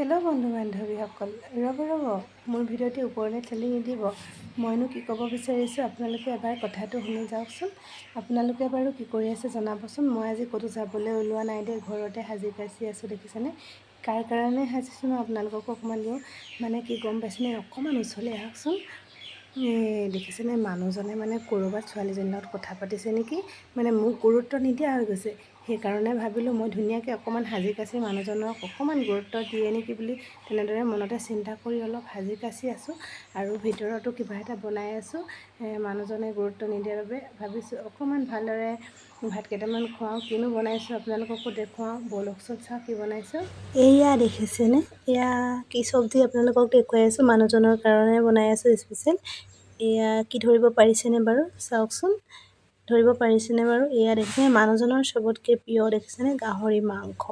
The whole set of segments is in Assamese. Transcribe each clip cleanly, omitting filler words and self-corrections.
হেল্ল' বন্ধু বান্ধৱীসকল, ৰ'ব মোৰ ভিডিঅ'টি ওপৰলৈ ঠেলি নিদিব। মইনো কি ক'ব বিচাৰিছোঁ আপোনালোকে এবাৰ কথাটো শুনি যাওকচোন। আপোনালোকে বাৰু কি কৰি আছে জনাবচোন। মই আজি ক'তো যাবলৈ ওলোৱা নাই দেই, ঘৰতে সাজি কাচি আছোঁ দেখিছেনে। কাৰ কাৰণে সাজিছোঁ মই আপোনালোককো অকণমান দিওঁ, মানে কি গম পাইছেনে, অকণমান ওচৰলৈ আহকচোন। দেখিছেনে মানুহজনে মানে ক'ৰবাত ছোৱালীজনীৰ লগত কথা পাতিছে নেকি, মানে মোক গুৰুত্ব নিদিয়া হৈ গৈছে। সেইকাৰণে ভাবিলোঁ মই ধুনীয়াকৈ অকণমান সাজি কাচি মানুহজনক অকণমান গুৰুত্ব দিয়ে নেকি বুলি তেনেদৰে মনতে চিন্তা কৰি অলপ সাজি কাচি আছোঁ আৰু ভিতৰতো কিবা এটা বনাই আছোঁ। মানুহজনে গুৰুত্ব নিদিয়াৰ বাবে ভাবিছোঁ অকণমান ভালদৰে ভাত কেইটামান খুৱাওঁ। কিনো বনাইছোঁ আপোনালোককো দেখুৱাওঁ, ব'লকচোন চাওঁ কি বনাইছোঁ। এয়া দেখিছেনে, এয়া কি চব্জি আপোনালোকক দেখুৱাই আছোঁ, মানুহজনৰ কাৰণে বনাই আছোঁ স্পেচিয়েল। এয়া কি ধৰিব পাৰিছেনে বাৰু, চাওকচোন ধৰিব পাৰিছেনে বাৰু। এয়া দেখিছেনে মানুহজনৰ চবতকৈ প্ৰিয় দেখিছেনে গাহৰি মাংস,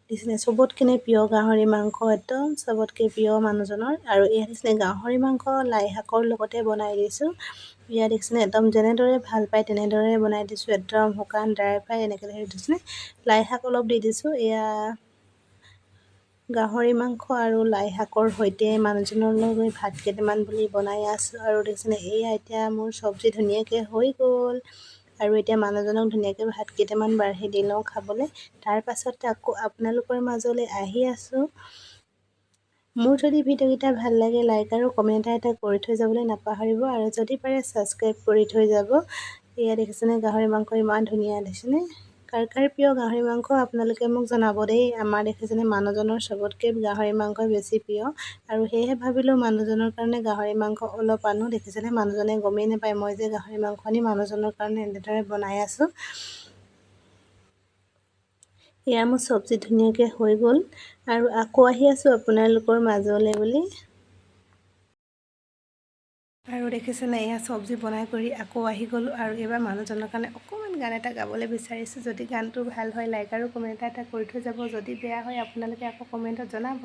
দেখিছেনে চবতকৈ প্ৰিয় গাহৰি মাংস, একদম চবতকৈ প্ৰিয় মানুহজনৰ। আৰু এয়া দেখিছেনে গাহৰি মাংস লাই শাকৰ লগতে বনাই দিছোঁ। এয়া দেখিছেনে একদম যেনেদৰে ভাল পায় তেনেদৰে বনাই দিছোঁ, একদম শুকান ড্ৰাই ফ্ৰাই এনেকৈ ধৰি দিছেনে। লাই শাক অলপ দি দিছোঁ। এয়া গাহৰি মাংস আৰু লাই শাকৰ সৈতে মানুহজনৰ লৈ ভাত কেইটামান বুলি বনাই আছোঁ। আৰু দেখিছেনে এয়া এতিয়া মোৰ চব্জি ধুনীয়াকৈ হৈ গ'ল আৰু এতিয়া মানুহজনক ধুনীয়াকৈ ভাত কেইটামান বাঢ়ি দি লওঁ খাবলৈ। তাৰ পাছতে আকৌ আপোনালোকৰ মাজলৈ আহি আছোঁ। মোৰ যদি ভিডিঅ'কেইটা ভাল লাগে লাইক আৰু কমেণ্ট এটা কৰি থৈ যাবলৈ নাপাহৰিব, আৰু যদি পাৰে ছাবস্ক্ৰাইব কৰি থৈ যাব। এয়া দেখিছেনে গাহৰি মাংস ইমান ধুনীয়া দেখিছেনে। কাৰ প্ৰিয় গাহৰি মাংস আপোনালোকে মোক জনাব দেই। আমাৰ দেখিছেনে মানুহজনৰ চবতকৈ গাহৰি মাংস বেছি প্ৰিয়, আৰু সেয়েহে ভাবিলোঁ মানুহজনৰ কাৰণে গাহৰি মাংস অলপ আনো। দেখিছেনে মানুহজনে গমেই নাপায় মই যে গাহৰি মাংস আনি মানুহজনৰ কাৰণে এনেদৰে বনাই আছোঁ। এয়া মোৰ চব্জি ধুনীয়াকৈ হৈ গ'ল আৰু আকৌ আহি আছোঁ আপোনালোকৰ মাজলৈ বুলি। আৰু দেখিছেনে এয়া চব্জি বনাই কৰি আকৌ আহি গ'লোঁ, আৰু এইবাৰ মানুহজনৰ কাৰণে অকণমান গান এটা গাবলৈ বিচাৰিছোঁ। যদি গানটো ভাল হয় লাইক আৰু কমেণ্ট এটা কৰি থৈ যাব, যদি বেয়া হয় আপোনালোকে আকৌ কমেণ্টত জনাব।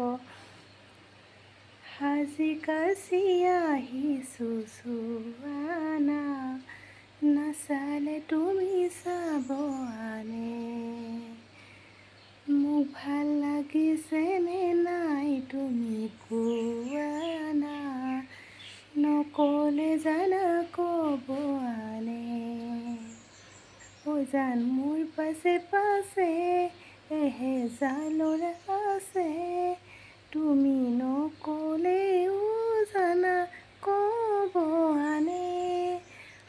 সাজি কাচি আহিছোঁ চুৱানা, নাচালে তুমি চাব আনে, মোক ভাল লাগিছেনে নাই তুমি কোৱানা, নকলে জানা ক'ব আনে। জান মোৰ পাছে পাছে এহেজাৰ ল'ৰা আছে, তুমি নকলেও জানা ক'ব আনে,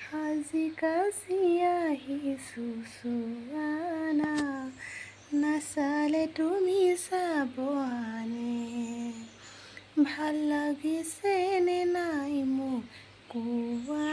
সাজি কাচি আহিছোঁ চুৱানা, নাচালে তুমি চাব আনে, ভাল লাগিছেনে নাই মোক কোৱা